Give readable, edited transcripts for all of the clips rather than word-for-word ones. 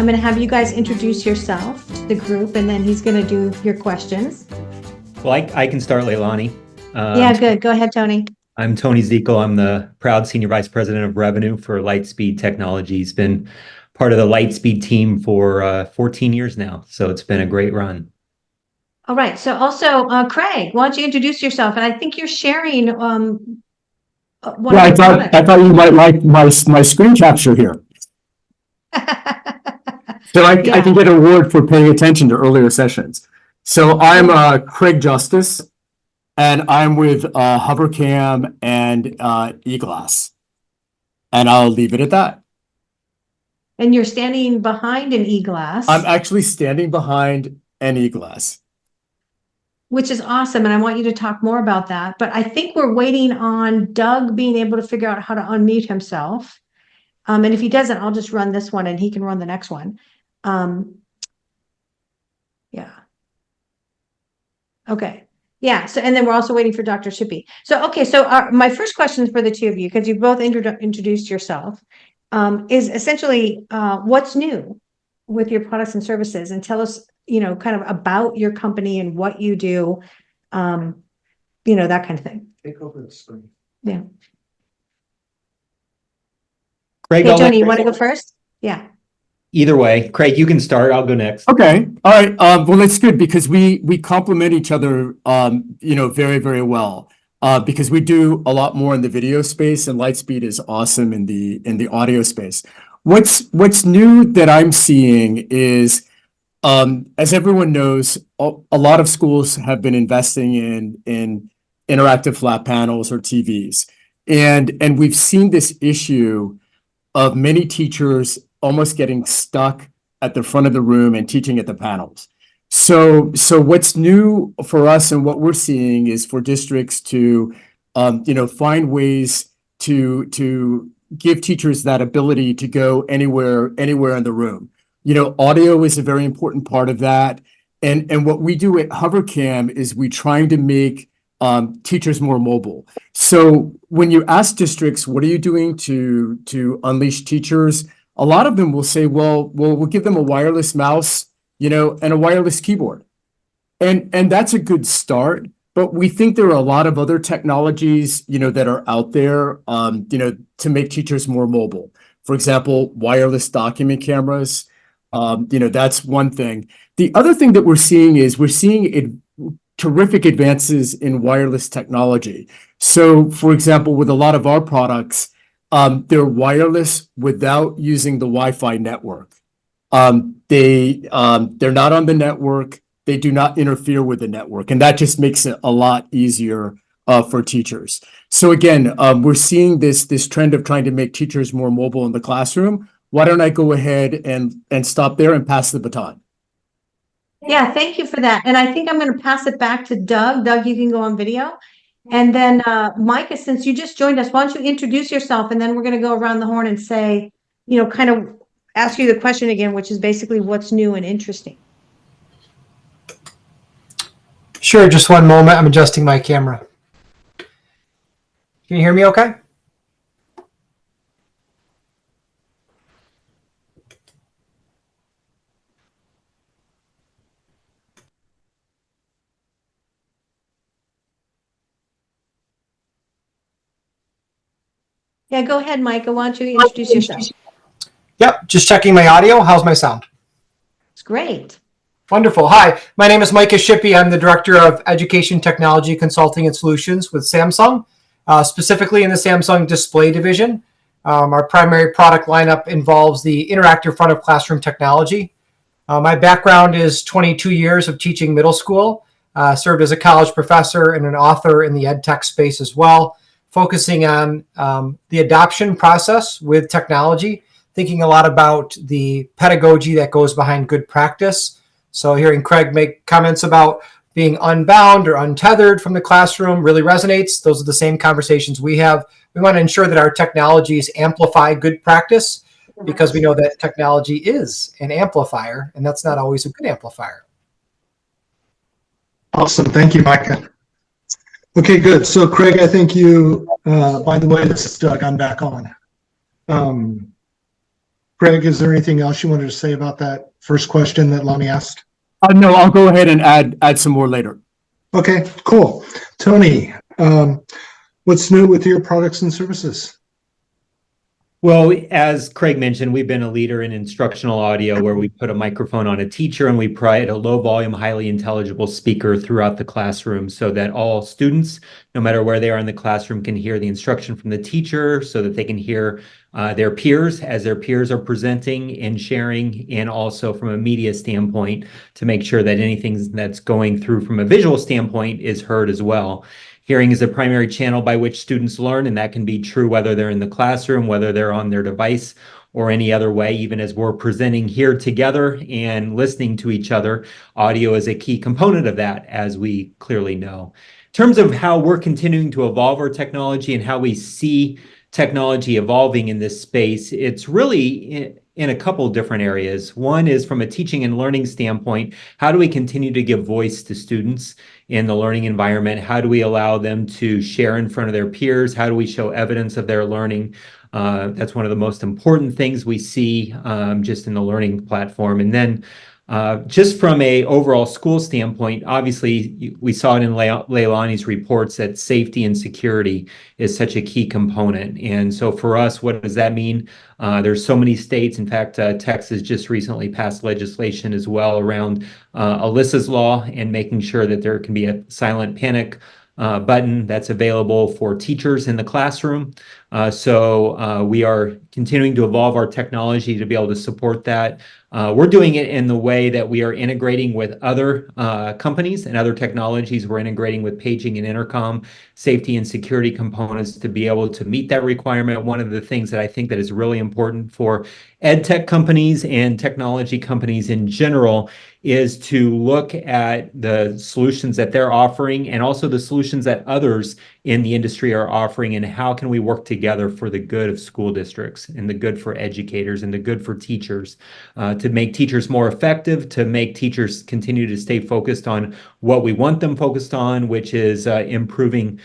going to have you guys introduce yourself to the group, and then he's going to do your questions. Well, I can start, Leilani. Yeah, good. Go ahead, Tony. I'm Tony Zeikle. I'm the proud Senior Vice President of Revenue for Lightspeed Technologies. Been part of the Lightspeed team for 14 years now, so it's been a great run. All right. So also, Craig, why don't you introduce yourself? And I think you're sharing I thought you might like my screen capture here. So I can get an award for paying attention to earlier sessions. So I'm Craig Justice, and I'm with HoverCam and eGlass. And I'll leave it at that. And you're standing behind an eGlass. I'm actually standing behind an eGlass. Which is awesome, and I want you to talk more about that. But I think we're waiting on Doug being able to figure out how to unmute himself. And if he doesn't, I'll just run this one and he can run the next one. Yeah. Okay. Yeah. So, and then we're also waiting for Dr. Shippee. So, okay. So my first question for the two of you, because you both introduced yourself, is essentially what's new with your products and services, and tell us, kind of about your company and what you do, that kind of thing. Take over the screen. Yeah. Craig, hey, Tony, you want to go first? Yeah. Either way, Craig, you can start. I'll go next. Okay. All right. Well, that's good because we complement each other, very, very well. Because we do a lot more in the video space, and Lightspeed is awesome in the audio space. What's new that I'm seeing is, as everyone knows, a lot of schools have been investing in interactive flat panels or TVs, and we've seen this issue of many teachers almost getting stuck at the front of the room and teaching at the panels. So what's new for us and what we're seeing is for districts to, find ways to give teachers that ability to go anywhere in the room. Audio is a very important part of that. And what we do at HoverCam is we trying to make teachers more mobile. So when you ask districts, what are you doing to unleash teachers? A lot of them will say, well, we'll give them a wireless mouse, and a wireless keyboard. And that's a good start. But we think there are a lot of other technologies, that are out there, to make teachers more mobile. For example, wireless document cameras, that's one thing. The other thing that we're seeing is terrific advances in wireless technology. So, for example, with a lot of our products, they're wireless without using the Wi-Fi network. They're not on the network. They do not interfere with the network, and that just makes it a lot easier for teachers. So again, we're seeing this trend of trying to make teachers more mobile in the classroom. Why don't I go ahead and stop there and pass the baton? Yeah, thank you for that. And I think I'm going to pass it back to Doug. Doug, you can go on video. And then Micah, since you just joined us, why don't you introduce yourself, and then we're going to go around the horn and say, kind of ask you the question again, which is basically what's new and interesting. Sure, just one moment. I'm adjusting my camera. Can you hear me okay? Yeah, go ahead, Micah. Why don't you introduce yourself? Yep, just checking my audio. How's my sound? It's great. Wonderful. Hi, my name is Micah Shippee. I'm the Director of Education Technology Consulting and Solutions with Samsung, specifically in the Samsung Display Division. Our primary product lineup involves the interactive front of classroom technology. My background is 22 years of teaching middle school, served as a college professor and an author in the ed tech space as well, focusing on the adoption process with technology, thinking a lot about the pedagogy that goes behind good practice. So hearing Craig make comments about being unbound or untethered from the classroom really resonates. Those are the same conversations we have. We want to ensure that our technologies amplify good practice, because we know that technology is an amplifier, and that's not always a good amplifier. Awesome. Thank you, Micah. Okay, good. So Craig, I think you, by the way, this is Doug. I'm back on. Greg, is there anything else you wanted to say about that first question that Lonnie asked? No, I'll go ahead and add some more later. Okay, cool. Tony, what's new with your products and services? Well, as Craig mentioned, we've been a leader in instructional audio where we put a microphone on a teacher and we provide a low volume, highly intelligible speaker throughout the classroom so that all students, no matter where they are in the classroom, can hear the instruction from the teacher so that they can hear their peers as their peers are presenting and sharing, and also from a media standpoint to make sure that anything that's going through from a visual standpoint is heard as well. Hearing is the primary channel by which students learn, and that can be true whether they're in the classroom, whether they're on their device, or any other way. Even as we're presenting here together and listening to each other, audio is a key component of that, as we clearly know. In terms of how we're continuing to evolve our technology and how we see technology evolving in this space, it's really in a couple different areas. One is from a teaching and learning standpoint, how do we continue to give voice to students in the learning environment? How do we allow them to share in front of their peers? How do we show evidence of their learning? That's one of the most important things we see just in the learning platform. And then just from a overall school standpoint, obviously we saw it in Leilani's reports that safety and security is such a key component. And so for us, what does that mean? There's so many states. In fact, Texas just recently passed legislation as well around Alyssa's law and making sure that there can be a silent panic button that's available for teachers in the classroom. So we are continuing to evolve our technology to be able to support that. We're doing it in the way that we are integrating with other companies and other technologies. We're integrating with paging and intercom, safety and security components to be able to meet that requirement. One of the things that I think that is really important for ed tech companies and technology companies in general is to look at the solutions that they're offering and also the solutions that others in the industry are offering, and how can we work together for the good of school districts and the good for educators and the good for teachers, to make teachers more effective, to make teachers continue to stay focused on what we want them focused on, which is improving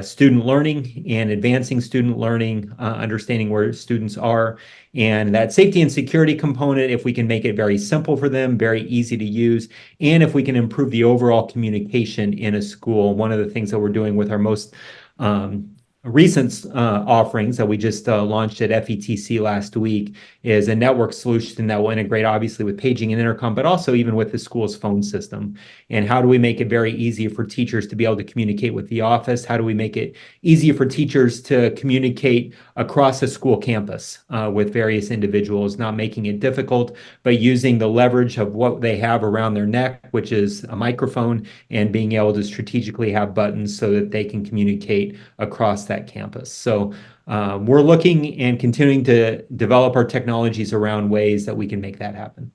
student learning and advancing student learning, understanding where students are. And that safety and security component, if we can make it very simple for them, very easy to use, and if we can improve the overall communication in a school. One of the things that we're doing with our most recent offerings that we just launched at FETC last week is a network solution that will integrate obviously with paging and intercom, but also even with the school's phone system. And how do we make it very easy for teachers to be able to communicate with the office? How do we make it easier for teachers to communicate across a school campus with various individuals, not making it difficult, but using the leverage of what they have around their neck, which is a microphone, and being able to strategically have buttons so that they can communicate across that campus. So we're looking and continuing to develop our technologies around ways that we can make that happen.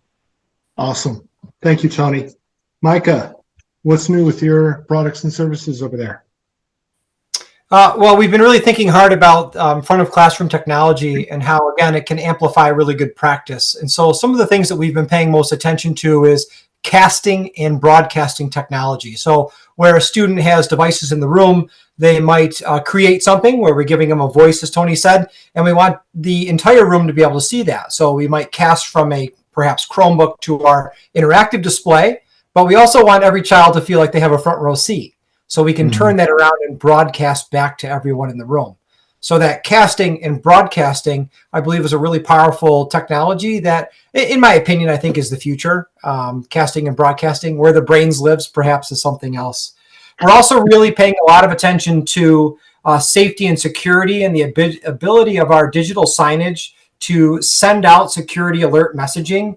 Awesome. Thank you, Tony. Micah, what's new with your products and services over there? Well, we've been really thinking hard about front of classroom technology and how, again, it can amplify really good practice. And so some of the things that we've been paying most attention to is casting and broadcasting technology. So where a student has devices in the room, they might create something where we're giving them a voice, as Tony said, and we want the entire room to be able to see that. So we might cast from a perhaps Chromebook to our interactive display, but we also want every child to feel like they have a front row seat. So we can turn that around and broadcast back to everyone in the room. So that casting and broadcasting, I believe, is a really powerful technology that, in my opinion, I think is the future. Casting and broadcasting, where the brains lives, perhaps, is something else. We're also really paying a lot of attention to safety and security and the ability of our digital signage to send out security alert messaging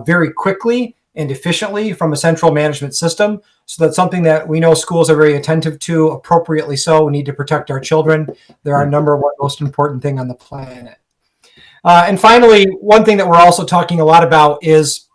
very quickly and efficiently from a central management system. So that's something that we know schools are very attentive to, appropriately so. We need to protect our children. They're our number one most important thing on the planet. And finally, one thing that we're also talking a lot about is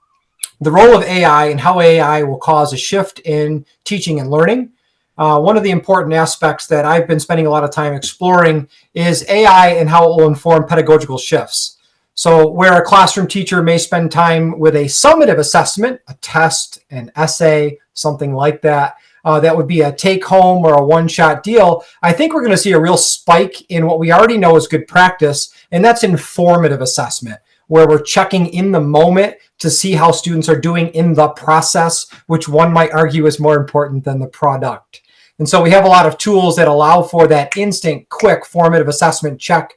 the role of AI and how AI will cause a shift in teaching and learning. One of the important aspects that I've been spending a lot of time exploring is AI and how it will inform pedagogical shifts. So where a classroom teacher may spend time with a summative assessment, a test, an essay, something like that, that would be a take-home or a one-shot deal, I think we're going to see a real spike in what we already know is good practice, and that's informative assessment, where we're checking in the moment to see how students are doing in the process, which one might argue is more important than the product. And so we have a lot of tools that allow for that instant, quick, formative assessment check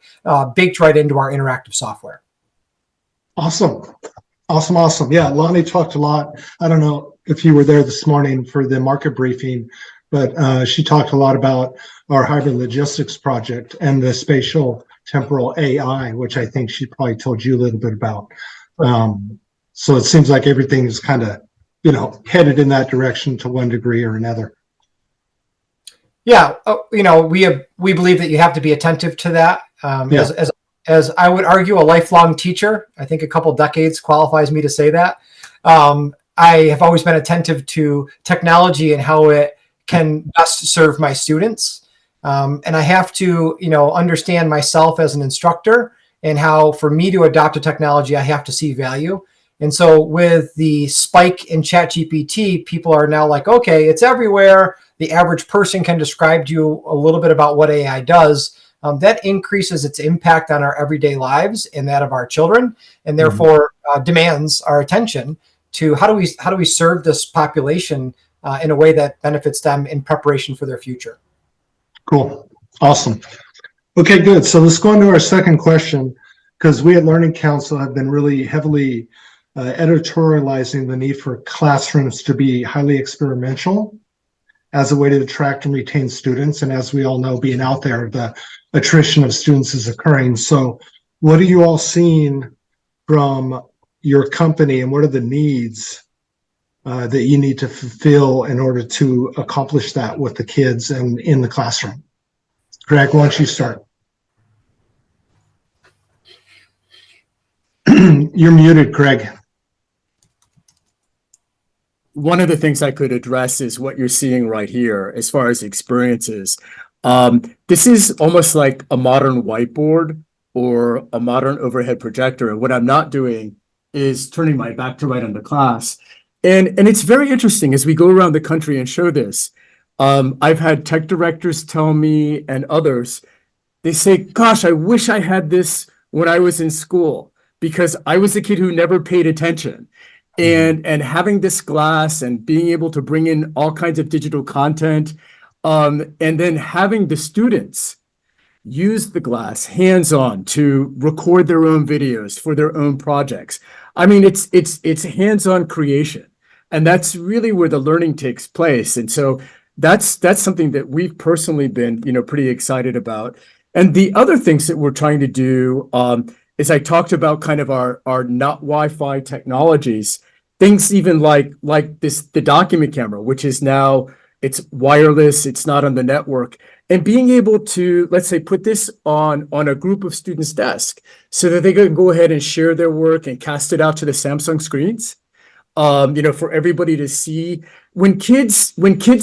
baked right into our interactive software. Awesome. Awesome. Yeah, Lonnie talked a lot. I don't know if you were there this morning for the market briefing, but she talked a lot about our hybrid logistics project and the spatial temporal AI, which I think she probably told you a little bit about. So it seems like everything is kind of, headed in that direction to one degree or another. Yeah, we believe that you have to be attentive to that. As I would argue, a lifelong teacher, I think a couple decades qualifies me to say that. I have always been attentive to technology and how it can best serve my students. And I have to, understand myself as an instructor and how for me to adopt a technology, I have to see value. And so with the spike in ChatGPT, people are now like, okay, it's everywhere. The average person can describe to you a little bit about what AI does. That increases its impact on our everyday lives and that of our children, and therefore demands our attention to how do we serve this population in a way that benefits them in preparation for their future. Cool. Awesome. Okay, good. So let's go on to our second question, because we at Learning Council have been really heavily editorializing the need for classrooms to be highly experimental as a way to attract and retain students. And as we all know, being out there, the attrition of students is occurring. So what are you all seeing from your company, and what are the needs that you need to fulfill in order to accomplish that with the kids and in the classroom? Craig, why don't you start? You're muted, Craig. One of the things I could address is what you're seeing right here as far as experiences. This is almost like a modern whiteboard or a modern overhead projector. And what I'm not doing is turning my back to right on the class. And it's very interesting as we go around the country and show this. I've had tech directors tell me, and others, they say, gosh, I wish I had this when I was in school, because I was a kid who never paid attention. And having this glass and being able to bring in all kinds of digital content, and then having the students use the glass hands-on to record their own videos for their own projects. I mean, it's hands-on creation, and that's really where the learning takes place. And so that's something that we've personally been, pretty excited about. And the other things that we're trying to do is I talked about kind of our not Wi-Fi technologies, things even like the document camera, which is now, it's wireless, it's not on the network, and being able to, let's say, put this on a group of students' desk so that they can go ahead and share their work and cast it out to the Samsung screens, for everybody to see. When kids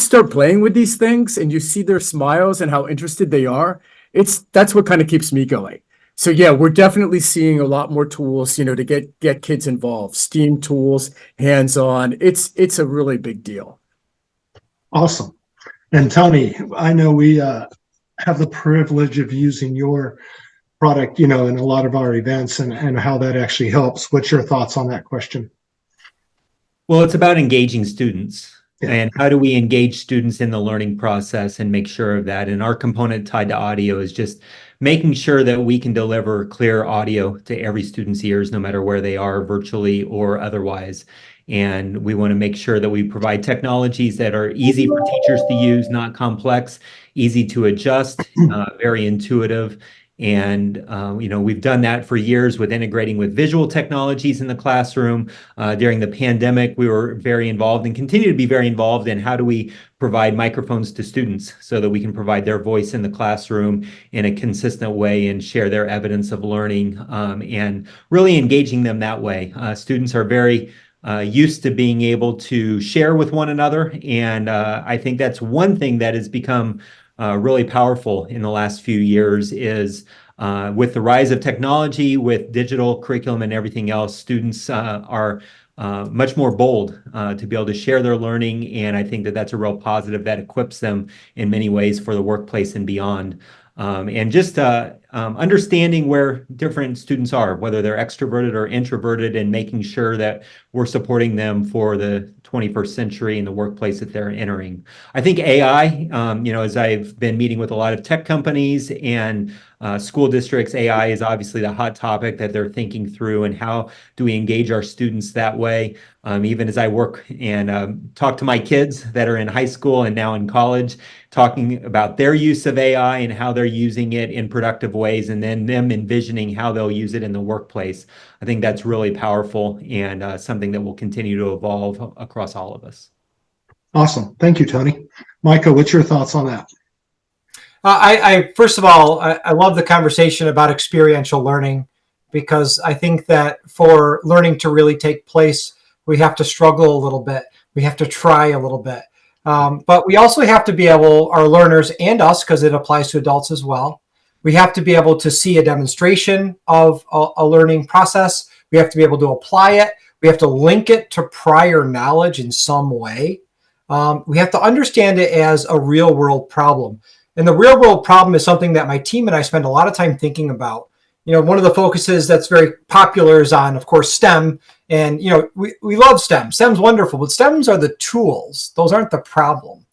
start playing with these things and you see their smiles and how interested they are, that's what kind of keeps me going. So yeah, we're definitely seeing a lot more tools, to get kids involved, STEAM tools, hands-on. It's a really big deal. Awesome. And Tony, I know we have the privilege of using your product, in a lot of our events and how that actually helps. What's your thoughts on that question? Well, it's about engaging students. Yeah. And how do we engage students in the learning process and make sure of that? And our component tied to audio is just making sure that we can deliver clear audio to every student's ears, no matter where they are, virtually or otherwise. And we want to make sure that we provide technologies that are easy for teachers to use, not complex, easy to adjust, very intuitive. And, we've done that for years with integrating with visual technologies in the classroom. During the pandemic, we were very involved and continue to be very involved in how do we provide microphones to students so that we can provide their voice in the classroom in a consistent way and share their evidence of learning, and really engaging them that way. Students are very used to being able to share with one another. And I think that's one thing that has become really powerful in the last few years is with the rise of technology, with digital curriculum and everything else, students are much more bold to be able to share their learning. And I think that that's a real positive that equips them in many ways for the workplace and beyond. And just understanding where different students are, whether they're extroverted or introverted, and making sure that we're supporting them for the 21st century in the workplace that they're entering. I think AI, as I've been meeting with a lot of tech companies and school districts, AI is obviously the hot topic that they're thinking through, and how do we engage our students that way? Even as I work and talk to my kids that are in high school and now in college, talking about their use of AI and how they're using it in productive ways, and then them envisioning how they'll use it in the workplace. I think that's really powerful, and something that will continue to evolve across all of us. Awesome. Thank you, Tony. Micah, what's your thoughts on that? First of all, I love the conversation about experiential learning, because I think that for learning to really take place, we have to struggle a little bit. We have to try a little bit. But we also have to be able, our learners and us, because it applies to adults as well, we have to be able to see a demonstration of a learning process. We have to be able to apply it. We have to link it to prior knowledge in some way. We have to understand it as a real world problem. And the real world problem is something that my team and I spend a lot of time thinking about. One of the focuses that's very popular is on, of course, STEM. And, we love STEM. STEM's wonderful, but STEMs are the tools. Those aren't the problem.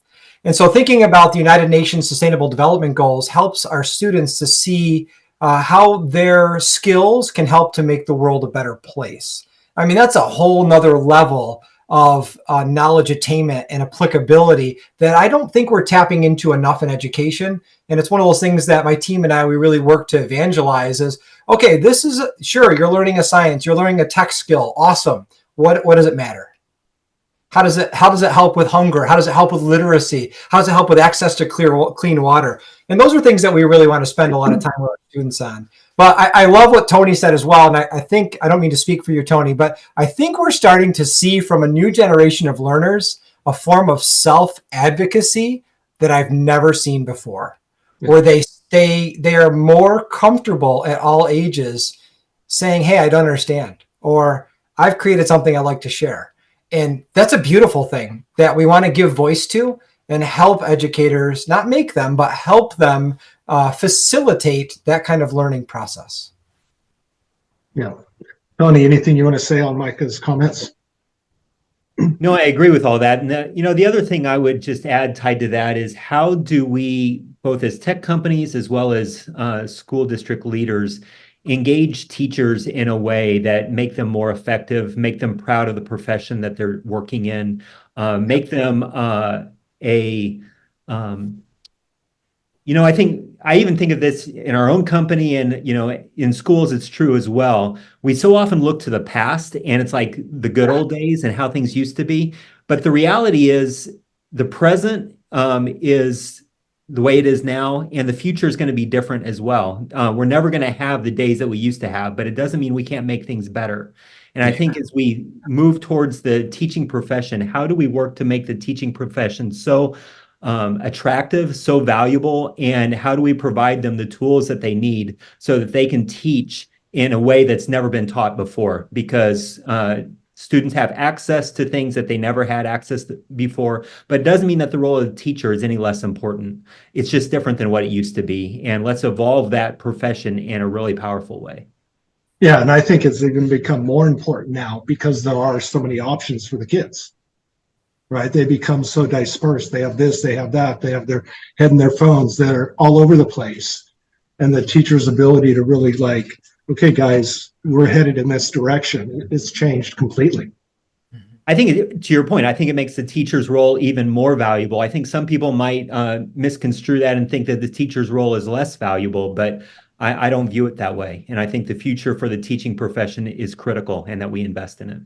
And so thinking about the United Nations Sustainable Development Goals helps our students to see how their skills can help to make the world a better place. I mean, that's a whole nother level of knowledge attainment and applicability that I don't think we're tapping into enough in education. And it's one of those things that my team and I, we really work to evangelize is, okay, this is, sure, you're learning a science, you're learning a tech skill. Awesome. What does it matter? How does it help with hunger? How does it help with literacy? How does it help with access to clean water? And those are things that we really want to spend a lot of time with our students on. But I love what Tony said as well. And I think, I don't mean to speak for you, Tony, but I think we're starting to see from a new generation of learners a form of self-advocacy that I've never seen before, where they are more comfortable at all ages saying, hey, I don't understand, or I've created something I'd like to share. And that's a beautiful thing that we want to give voice to and help educators, not make them, but help them facilitate that kind of learning process. Yeah. Tony, anything you want to say on Micah's comments? No, I agree with all that. And the other thing I would just add tied to that is, how do we, both as tech companies as well as school district leaders, engage teachers in a way that make them more effective, make them proud of the profession that they're working in, make them I even think of this in our own company, and in schools it's true as well. We so often look to the past, and it's like the good old days and how things used to be. But the reality is the present is the way it is now, and the future is going to be different as well. We're never going to have the days that we used to have, but it doesn't mean we can't make things better. And I think as we move towards the teaching profession, how do we work to make the teaching profession so attractive, so valuable, and how do we provide them the tools that they need so that they can teach in a way that's never been taught before? Because students have access to things that they never had access to before, but it doesn't mean that the role of the teacher is any less important. It's just different than what it used to be. And let's evolve that profession in a really powerful way. Yeah, and I think it's even become more important now because there are so many options for the kids, right? They become so dispersed. They have this, they have that, they have their head in their phones. They're all over the place. And the teacher's ability to really okay, guys, we're headed in this direction. It's changed completely. I think, to your point, I think it makes the teacher's role even more valuable. I think some people might misconstrue that and think that the teacher's role is less valuable, but I don't view it that way. And I think the future for the teaching profession is critical, and that we invest in it.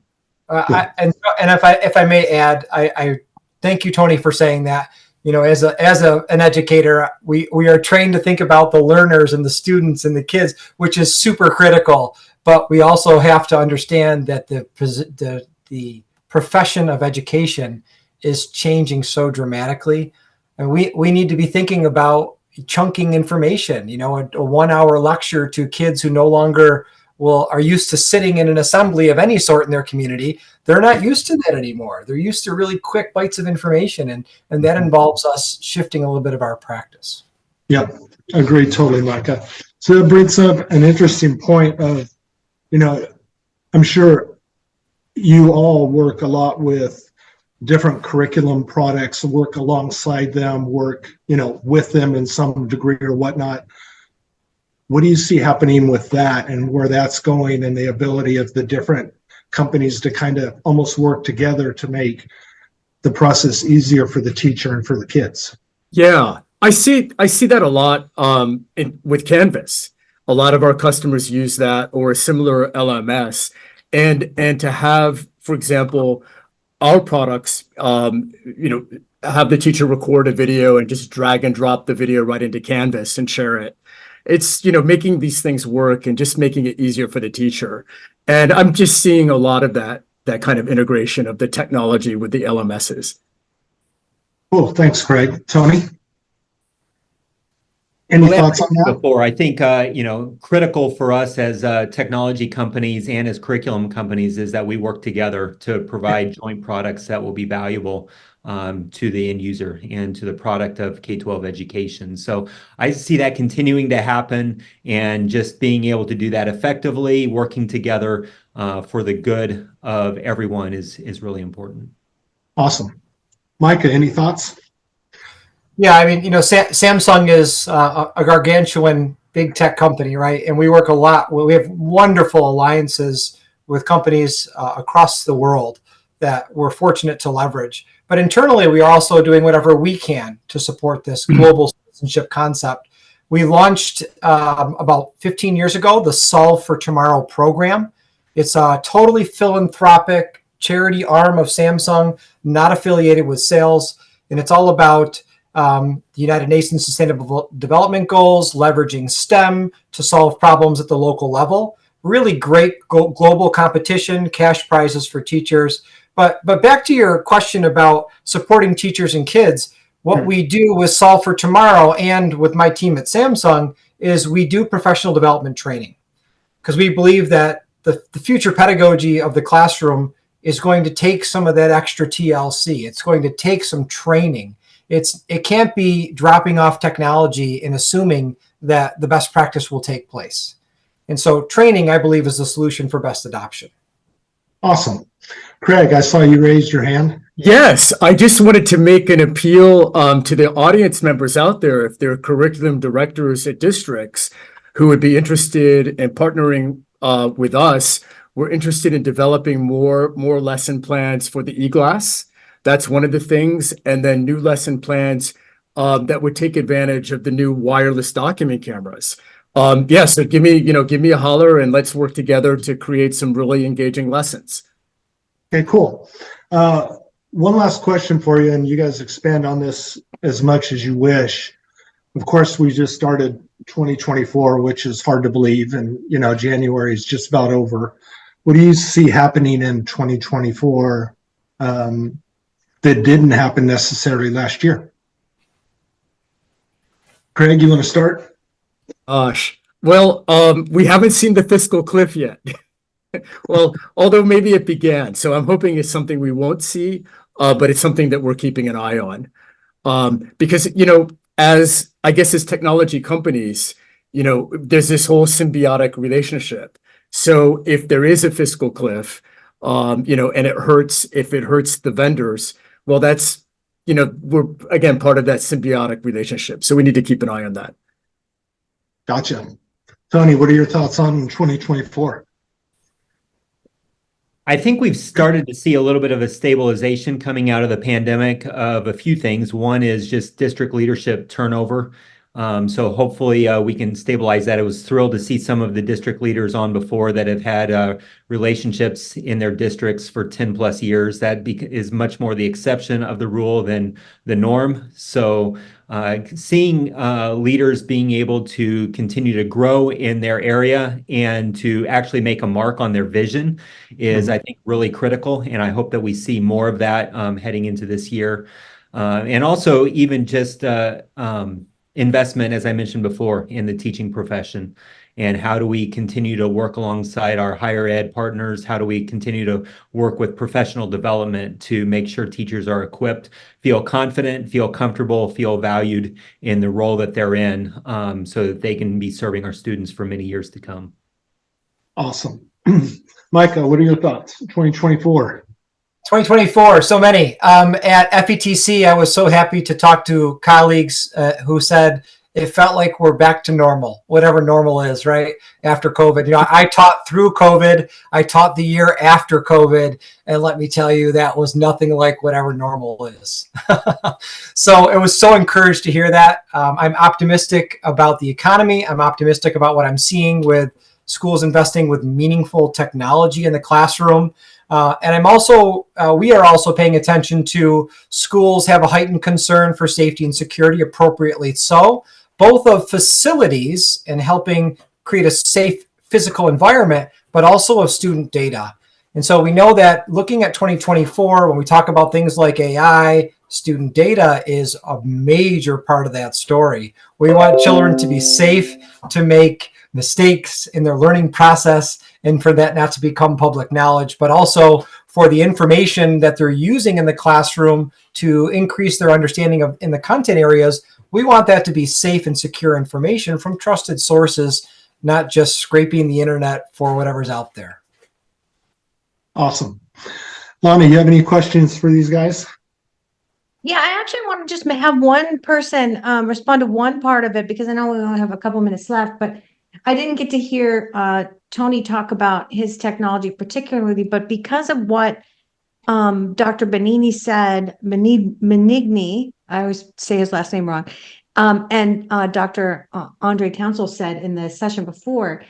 And if I may add, I thank you, Tony, for saying that. As an educator, we are trained to think about the learners and the students and the kids, which is super critical. But we also have to understand that the profession of education is changing so dramatically, and we need to be thinking about chunking information. A 1-hour lecture to kids who no longer are used to sitting in an assembly of any sort in their community. They're not used to that anymore. They're used to really quick bites of information, and that involves us shifting a little bit of our practice. Yep, agree totally, Micah. So that brings up an interesting point of, I'm sure you all work a lot with different curriculum products, work alongside them, work, with them in some degree or whatnot. What do you see happening with that and where that's going and the ability of the different companies to kind of almost work together to make the process easier for the teacher and for the kids? Yeah, I see that a lot with Canvas. A lot of our customers use that or a similar LMS, and to have, for example, our products, have the teacher record a video and just drag and drop the video right into Canvas and share it. It's, making these things work and just making it easier for the teacher. And I'm just seeing a lot of that kind of integration of the technology with the LMSs. Cool. Thanks, Craig. Tony? Any thoughts on that? Before, I think, critical for us as technology companies and as curriculum companies is that we work together to provide joint products that will be valuable to the end user and to the product of K-12 education. So I see that continuing to happen, and just being able to do that effectively, working together for the good of everyone is really important. Awesome. Micah, any thoughts? Yeah, I mean, Samsung is a gargantuan big tech company, right? And we work a lot. We have wonderful alliances with companies across the world that we're fortunate to leverage. But internally, we are also doing whatever we can to support this global citizenship concept. We launched about 15 years ago the Solve for Tomorrow program. It's a totally philanthropic charity arm of Samsung, not affiliated with sales. And it's all about the United Nations Sustainable Development Goals, leveraging STEM to solve problems at the local level. Really great global competition, cash prizes for teachers. But back to your question about supporting teachers and kids, what we do with Solve for Tomorrow and with my team at Samsung is we do professional development training, because we believe that the future pedagogy of the classroom is going to take some of that extra TLC. It's going to take some training. It can't be dropping off technology and assuming that the best practice will take place. And so training, I believe, is the solution for best adoption. Awesome. Craig, I saw you raised your hand. Yes, I just wanted to make an appeal to the audience members out there, if there are curriculum directors at districts who would be interested in partnering with us. We're interested in developing more lesson plans for the e-glass. That's one of the things. And then new lesson plans that would take advantage of the new wireless document cameras. So give me a holler and let's work together to create some really engaging lessons. Okay, cool. One last question for you, and you guys expand on this as much as you wish. Of course, we just started 2024, which is hard to believe, and January is just about over. What do you see happening in 2024 that didn't happen necessarily last year? Craig, you want to start? Well, we haven't seen the fiscal cliff yet. Well, although maybe it began. So I'm hoping it's something we won't see, but it's something that we're keeping an eye on. Because, as technology companies, there's this whole symbiotic relationship. So if there is a fiscal cliff, and if it hurts the vendors, well, that's, we're again part of that symbiotic relationship. So we need to keep an eye on that. Gotcha. Tony, what are your thoughts on 2024? I think we've started to see a little bit of a stabilization coming out of the pandemic of a few things. One is just district leadership turnover. So hopefully we can stabilize that. I was thrilled to see some of the district leaders on before that have had relationships in their districts for 10 plus years. That is much more the exception of the rule than the norm. So seeing leaders being able to continue to grow in their area and to actually make a mark on their vision is, I think, really critical. And I hope that we see more of that heading into this year. And also even just investment, as I mentioned before, in the teaching profession and how do we continue to work alongside our higher ed partners? How do we continue to work with professional development to make sure teachers are equipped, feel confident, feel comfortable, feel valued in the role that they're in, so that they can be serving our students for many years to come. Awesome. Micah, what are your thoughts? 2024. 2024, so many. At FETC, I was so happy to talk to colleagues who said it felt like we're back to normal, whatever normal is, right? After COVID. You know, I taught through COVID. I taught the year after COVID. And let me tell you, that was nothing like whatever normal is. So it was so encouraged to hear that. I'm optimistic about the economy. I'm optimistic about what I'm seeing with schools investing with meaningful technology in the classroom. And we are also paying attention to schools have a heightened concern for safety and security, appropriately so, both of facilities and helping create a safe physical environment, but also of student data. And so we know that looking at 2024, when we talk about things like AI, student data is a major part of that story. We want children to be safe, to make mistakes in their learning process, and for that not to become public knowledge, but also for the information that they're using in the classroom to increase their understanding of in the content areas. We want that to be safe and secure information from trusted sources, not just scraping the internet for whatever's out there. Awesome. Lonnie, you have any questions for these guys? Yeah, I actually want to just have one person respond to one part of it, because I know we only have a couple minutes left, but I didn't get to hear Tony talk about his technology particularly, but because of what Dr. Benigni said, Benigni, I always say his last name wrong, and Dr. Andre Townsell said in the session before,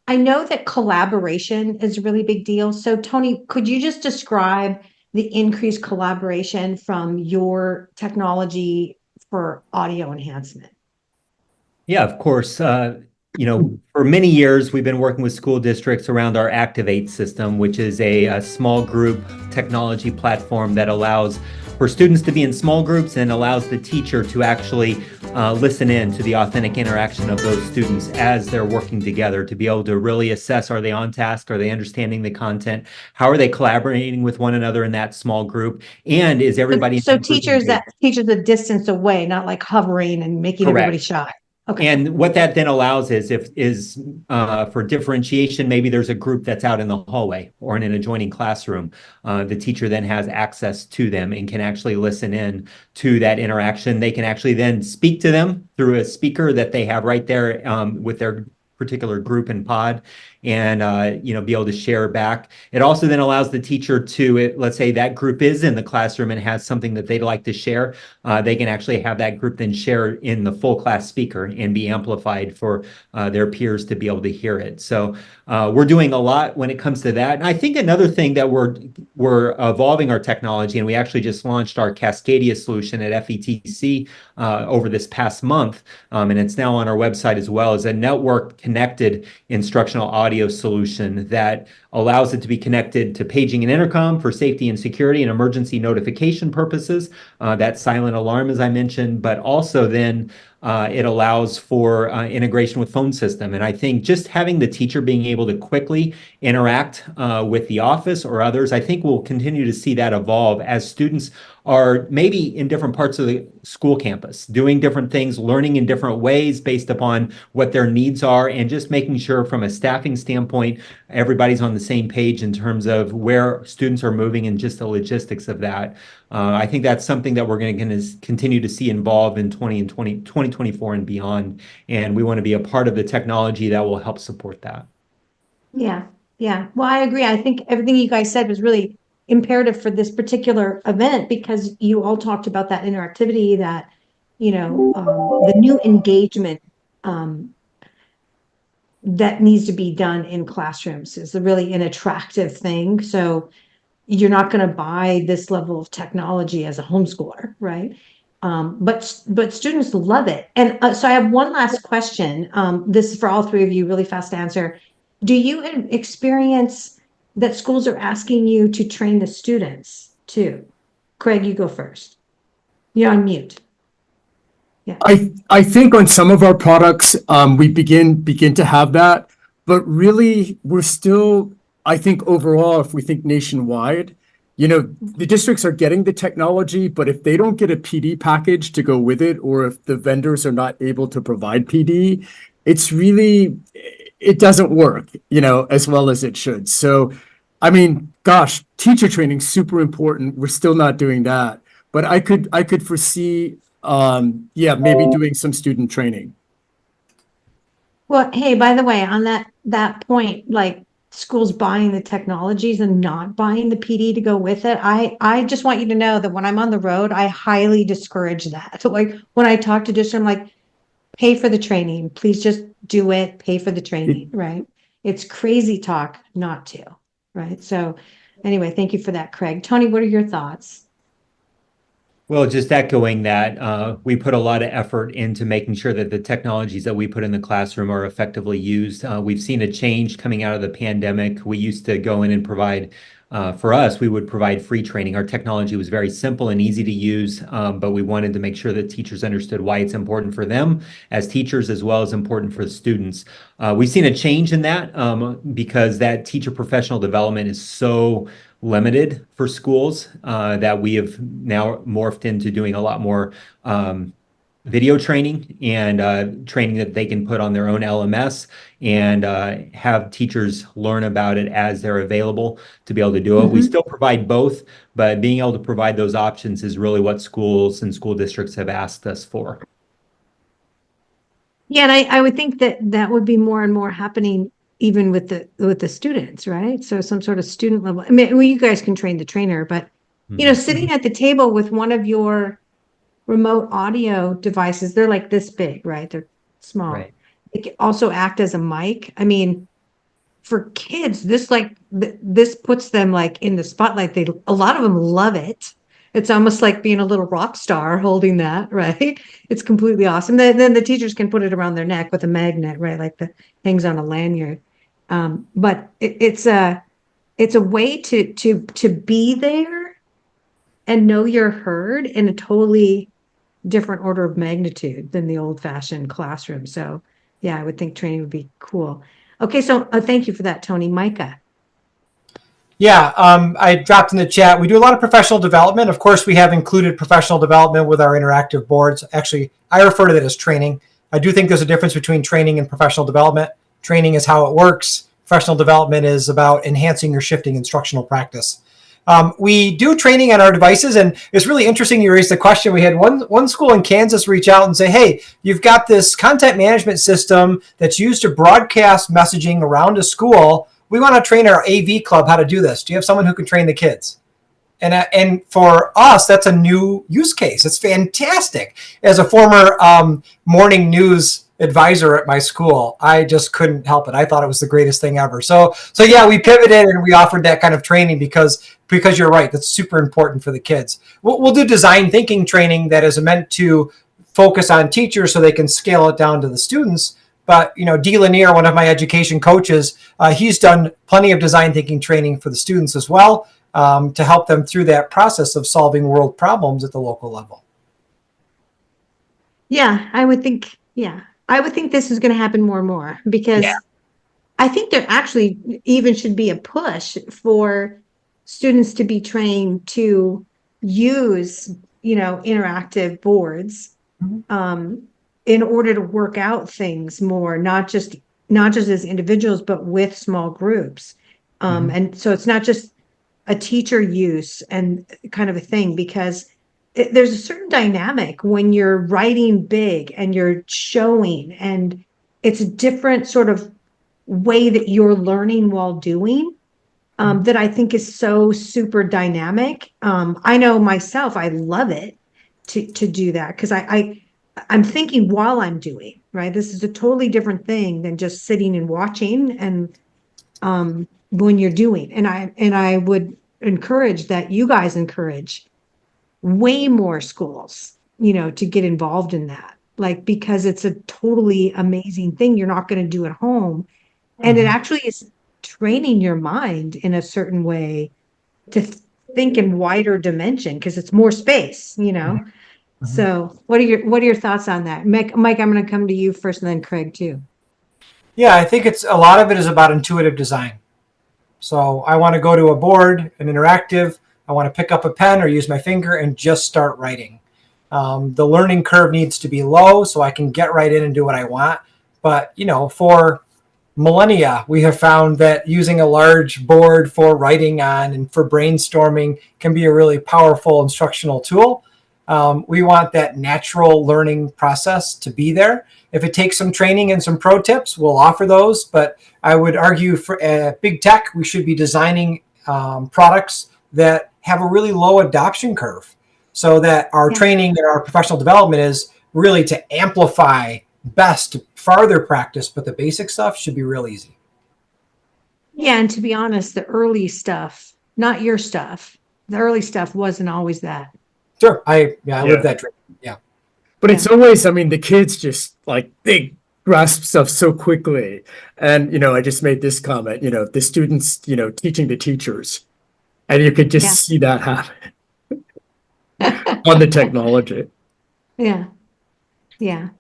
I know that collaboration is a really big deal. So Tony, could you just describe the increased collaboration from your technology for audio enhancement? Yeah, of course. For many years, we've been working with school districts around our Activate system, which is a small group technology platform that allows for students to be in small groups and allows the teacher to actually listen in to the authentic interaction of those students as they're working together, to be able to really assess, are they on task? Are they understanding the content? How are they collaborating with one another in that small group? And is everybody— So teachers a distance away, not like hovering and making everybody shy. Okay. And what that then allows is for differentiation, maybe there's a group that's out in the hallway or in an adjoining classroom. The teacher then has access to them and can actually listen in to that interaction. They can actually then speak to them through a speaker that they have right there with their particular group and pod, and be able to share back. It also then allows the teacher to, let's say that group is in the classroom and has something that they'd like to share. They can actually have that group then share in the full class speaker and be amplified for their peers to be able to hear it. So we're doing a lot when it comes to that. And I think another thing that we're evolving our technology, and we actually just launched our Cascadia solution at FETC over this past month, and it's now on our website as well, is a network connected instructional audio solution that allows it to be connected to paging and intercom for safety and security and emergency notification purposes, that silent alarm, as I mentioned, but also then it allows for integration with phone system. And I think just having the teacher being able to quickly interact with the office or others, I think we'll continue to see that evolve as students are maybe in different parts of the school campus, doing different things, learning in different ways based upon what their needs are, and just making sure from a staffing standpoint, everybody's on the same page in terms of where students are moving and just the logistics of that. I think that's something that we're going to continue to see involve in 2024 and beyond. And we want to be a part of the technology that will help support that. Yeah. Well, I agree. I think everything you guys said was really imperative for this particular event, because you all talked about that interactivity, that, the new engagement that needs to be done in classrooms is really an attractive thing. So you're not going to buy this level of technology as a homeschooler, right? But students love it. And so I have one last question. This is for all three of you, really fast answer. Do you experience that schools are asking you to train the students too? Craig, you go first. You're on mute. I think on some of our products, we begin to have that, but really we're still, I think overall, if we think nationwide, the districts are getting the technology, but if they don't get a PD package to go with it, or if the vendors are not able to provide PD, it doesn't work, as well as it should. So, I mean, gosh, teacher training super important. We're still not doing that, but I could foresee, maybe doing some student training. Well, hey, by the way, on that point, like schools buying the technologies and not buying the PD to go with it, I just want you to know that when I'm on the road, I highly discourage that. So like when I talk to districts, I'm like, pay for the training, please just do it, pay for the training, right? It's crazy talk not to, right? So anyway, thank you for that, Craig. Tony, what are your thoughts? Well, just echoing that, we put a lot of effort into making sure that the technologies that we put in the classroom are effectively used. We've seen a change coming out of the pandemic. We used to go in and provide, for us, we would provide free training. Our technology was very simple and easy to use, but we wanted to make sure that teachers understood why it's important for them as teachers, as well as important for the students. We've seen a change in that because that teacher professional development is so limited for schools that we have now morphed into doing a lot more video training and training that they can put on their own LMS and have teachers learn about it as they're available to be able to do it. We still provide both, but being able to provide those options is really what schools and school districts have asked us for. Yeah, and I would think that would be more and more happening even with the students, right? So some sort of student level. I mean, well, you guys can train the trainer, but sitting at the table with one of your remote audio devices, they're like this big, right? They're small. Right. It can also act as a mic. I mean, for kids, this puts them like in the spotlight. A lot of them love it. It's almost like being a little rock star holding that, right? It's completely awesome. Then the teachers can put it around their neck with a magnet, right? Like the hangs on a lanyard. But it's a way to be there and know you're heard in a totally different order of magnitude than the old fashioned classroom. So yeah, I would think training would be cool. Okay, so thank you for that, Tony. Micah. Yeah, I dropped in the chat. We do a lot of professional development. Of course, we have included professional development with our interactive boards. Actually, I refer to that as training. I do think there's a difference between training and professional development. Training is how it works. Professional development is about enhancing your shifting instructional practice. We do training on our devices, and it's really interesting you raised the question. We had one school in Kansas reach out and say, hey, you've got this content management system that's used to broadcast messaging around a school. We want to train our AV club how to do this. Do you have someone who can train the kids? And for us, that's a new use case. It's fantastic. As a former morning news advisor at my school, I just couldn't help it. I thought it was the greatest thing ever. So yeah, we pivoted and we offered that kind of training because you're right. That's super important for the kids. We'll do design thinking training that is meant to focus on teachers so they can scale it down to the students. But, Dee Lanier, one of my education coaches, he's done plenty of design thinking training for the students as well to help them through that process of solving world problems at the local level. Yeah, I would think this is going to happen more and more because I think there actually even should be a push for students to be trained to use, interactive boards. In order to work out things more, not just as individuals, but with small groups. And so it's not just a teacher use and kind of a thing, because there's a certain dynamic when you're writing big and you're showing, and it's a different sort of way that you're learning while doing that I think is so super dynamic. I know myself, I love it to do that because I'm thinking while I'm doing, right? This is a totally different thing than just sitting and watching and when you're doing. And I would encourage that you guys encourage way more schools, to get involved in that. Like, because it's a totally amazing thing you're not going to do at home. And it actually is training your mind in a certain way to think in wider dimension because it's more space, So what are your thoughts on that? Mike, I'm going to come to you first and then Craig too. Yeah, I think it's a lot of it is about intuitive design. So I want to go to a board, an interactive. I want to pick up a pen or use my finger and just start writing. The learning curve needs to be low so I can get right in and do what I want. But, for millennia, we have found that using a large board for writing on and for brainstorming can be a really powerful instructional tool. We want that natural learning process to be there. If it takes some training and some pro tips, we'll offer those. But I would argue for big tech, we should be designing products that have a really low adoption curve so that our training and our professional development is really to amplify best farther practice, but the basic stuff should be real easy. Yeah, and to be honest, the early stuff, not your stuff, the early stuff wasn't always that. Sure, I live that dream. Yeah, But it's always, I mean, the kids just like they grasp stuff so quickly. And, I just made this comment, the students, teaching the teachers. And you could just see that happen on the technology. Yeah. Yeah.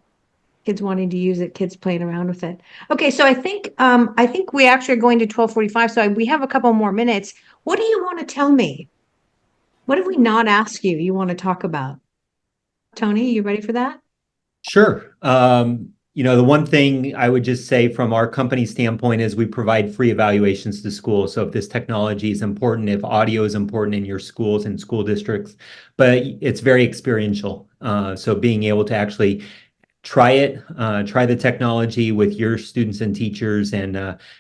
Kids wanting to use it, kids playing around with it. Okay, so I think we actually are going to 12:45, so we have a couple more minutes. What do you want to tell me? What have we not asked you want to talk about? Tony, you ready for that? Sure. The one thing I would just say from our company standpoint is we provide free evaluations to schools. So if this technology is important, if audio is important in your schools and school districts, but it's very experiential. So being able to actually try the technology with your students and teachers and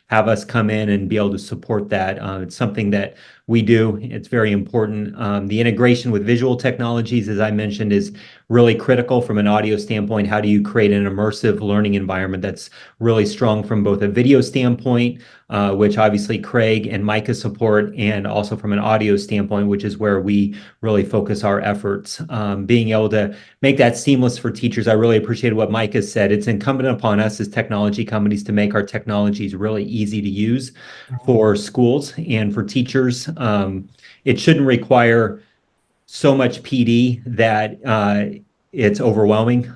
have us come in and be able to support that. It's something that we do. It's very important. The integration with visual technologies, as I mentioned, is really critical from an audio standpoint. How do you create an immersive learning environment that's really strong from both a video standpoint, which obviously Craig and Micah support, and also from an audio standpoint, which is where we really focus our efforts. Being able to make that seamless for teachers. I really appreciate what Micah said. It's incumbent upon us as technology companies to make our technologies really easy to use for schools and for teachers. It shouldn't require so much PD that it's overwhelming.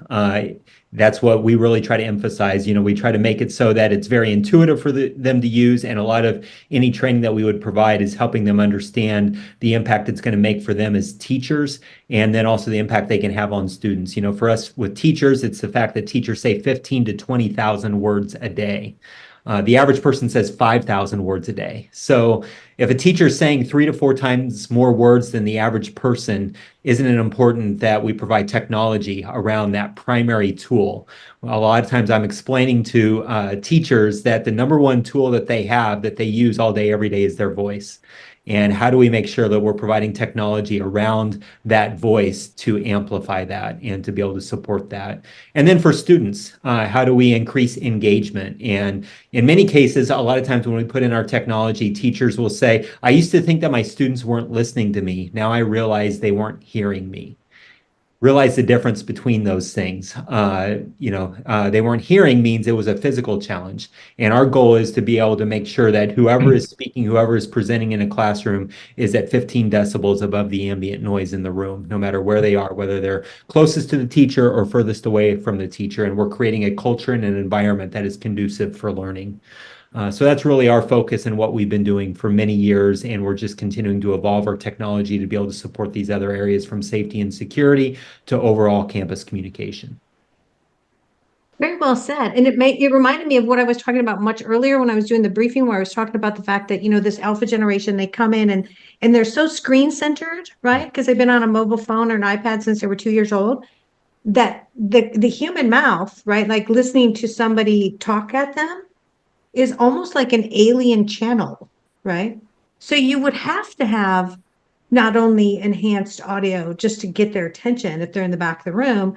That's what we really try to emphasize. We try to make it so that it's very intuitive for them to use, and a lot of any training that we would provide is helping them understand the impact it's going to make for them as teachers, and then also the impact they can have on students. For us with teachers, it's the fact that teachers say 15 to 20,000 words a day. The average person says 5,000 words a day. So if a teacher is saying 3 to 4 times more words than the average person, isn't it important that we provide technology around that primary tool? A lot of times I'm explaining to teachers that the number one tool that they have that they use all day, every day is their voice. And how do we make sure that we're providing technology around that voice to amplify that and to be able to support that? And then for students, how do we increase engagement? And in many cases, a lot of times when we put in our technology, teachers will say, I used to think that my students weren't listening to me. Now I realize they weren't hearing me. Realize the difference between those things. They weren't hearing means it was a physical challenge. And our goal is to be able to make sure that whoever is speaking, whoever is presenting in a classroom is at 15 decibels above the ambient noise in the room, no matter where they are, whether they're closest to the teacher or furthest away from the teacher. And we're creating a culture and an environment that is conducive for learning. So that's really our focus and what we've been doing for many years, and we're just continuing to evolve our technology to be able to support these other areas from safety and security to overall campus communication. Very well said. And it reminded me of what I was talking about much earlier when I was doing the briefing, where I was talking about the fact that, this alpha generation, they come in and they're so screen centered, right? Because they've been on a mobile phone or an iPad since they were 2 years old, that the human mouth, right? Like listening to somebody talk at them is almost like an alien channel, right? So you would have to have not only enhanced audio just to get their attention if they're in the back of the room,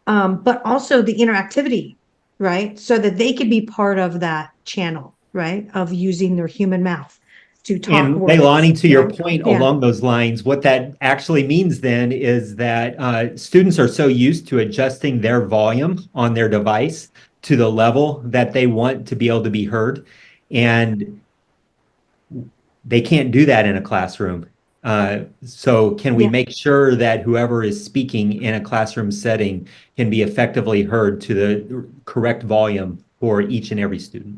but also the interactivity, right? So that they could be part of that channel, right? Of using their human mouth to talk. And Leilani, to your point along those lines, what that actually means then is that students are so used to adjusting their volume on their device to the level that they want to be able to be heard. And they can't do that in a classroom. So can we Yeah. make sure that whoever is speaking in a classroom setting can be effectively heard to the correct volume for each and every student?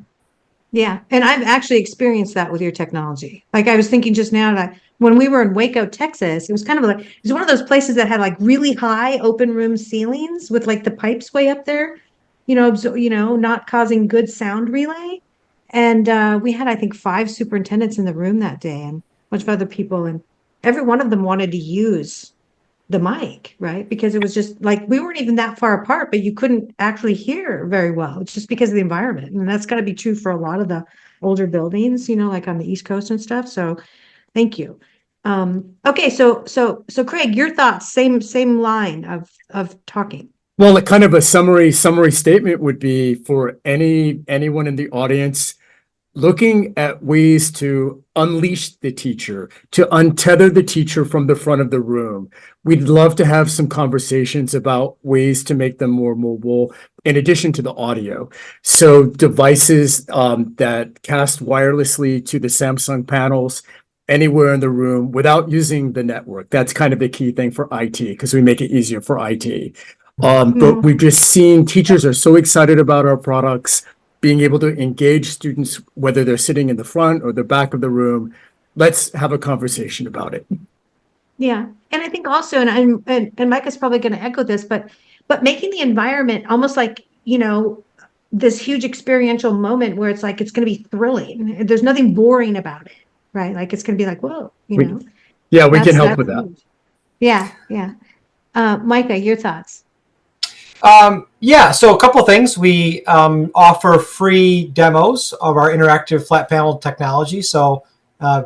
Yeah, and I've actually experienced that with your technology. Like I was thinking just now that when we were in Waco, Texas, it was kind of like it was one of those places that had like really high open room ceilings with like the pipes way up there, not causing good sound relay. And we had, I think, 5 superintendents in the room that day and a bunch of other people, and every one of them wanted to use the mic, right? Because it was just like we weren't even that far apart, but you couldn't actually hear very well. It's just because of the environment. And that's got to be true for a lot of the older buildings, like on the East Coast and stuff. So thank you. Okay, so Craig, your thoughts, same line of talking. Well, a kind of a summary statement would be for anyone in the audience looking at ways to unleash the teacher, to untether the teacher from the front of the room. We'd love to have some conversations about ways to make them more mobile, in addition to the audio. So devices that cast wirelessly to the Samsung panels anywhere in the room without using the network. That's kind of the key thing for IT, because we make it easier for IT. But we've just seen teachers are so excited about our products, being able to engage students, whether they're sitting in the front or the back of the room. Let's have a conversation about it. Yeah, and I think also, and Micah's probably going to echo this, but making the environment almost like this huge experiential moment where it's like it's going to be thrilling. There's nothing boring about it, right? Like it's going to be like, whoa, Yeah, we can help that's with that. huge. Yeah. Micah, your thoughts? So a couple of things. We offer free demos of our interactive flat panel technology. So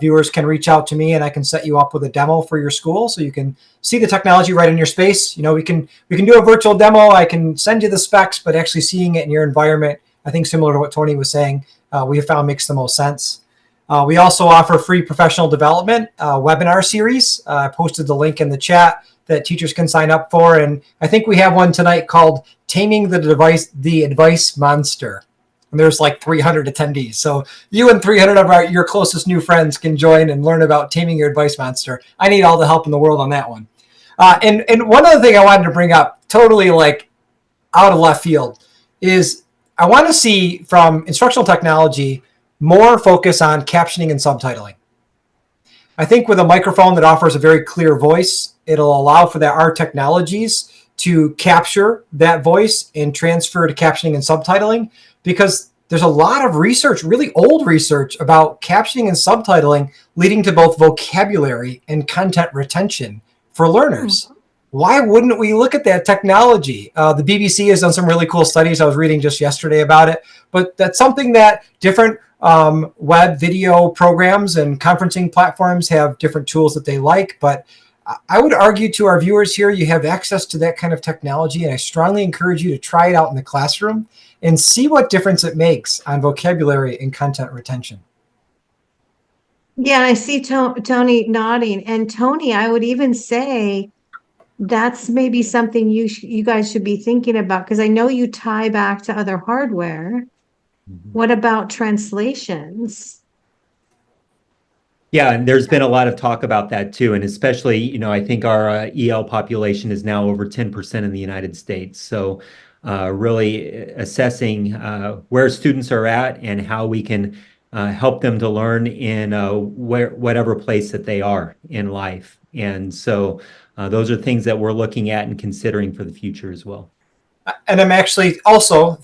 viewers can reach out to me and I can set you up with a demo for your school so you can see the technology right in your space. We can do a virtual demo. I can send you the specs, but actually seeing it in your environment, I think similar to what Tony was saying, we have found makes the most sense. We also offer free professional development webinar series. I posted the link in the chat that teachers can sign up for. And I think we have one tonight called Taming the Advice Monster. And there's like 300 attendees. So you and 300 of your closest new friends can join and learn about taming your advice monster. I need all the help in the world on that one. And one other thing I wanted to bring up, totally like out of left field, is I want to see from instructional technology more focus on captioning and subtitling. I think with a microphone that offers a very clear voice, it'll allow for our technologies to capture that voice and transfer to captioning and subtitling, because there's a lot of research, really old research, about captioning and subtitling leading to both vocabulary and content retention for learners. Why wouldn't we look at that technology? The BBC has done some really cool studies. I was reading just yesterday about it, but that's something that different web video programs and conferencing platforms have different tools that they like. But I would argue to our viewers here, you have access to that kind of technology, and I strongly encourage you to try it out in the classroom and see what difference it makes on vocabulary and content retention. Yeah, I see Tony nodding. And Tony, I would even say that's maybe something you guys should be thinking about, because I know you tie back to other hardware. What about translations? Yeah, and there's been a lot of talk about that too. And especially, I think our EL population is now over 10% in the United States. So really assessing where students are at and how we can help them to learn in whatever place that they are in life. And so those are things that we're looking at and considering for the future as well. And I'm actually also,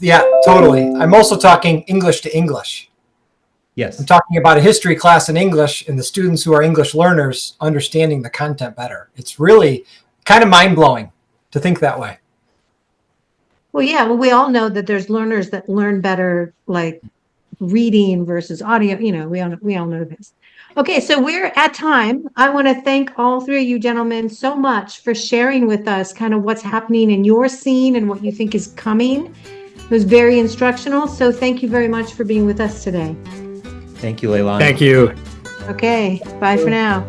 totally. I'm also talking English to English. Yes. I'm talking about a history class in English and the students who are English learners understanding the content better. It's really kind of mind-blowing to think that way. Well, yeah, we all know that there's learners that learn better, like reading versus audio. We all know this. Okay, so we're at time. I want to thank all three of you gentlemen so much for sharing with us kind of what's happening in your scene and what you think is coming. It was very instructional. So thank you very much for being with us today. Thank you, Leilani. Thank you. Okay, bye for now.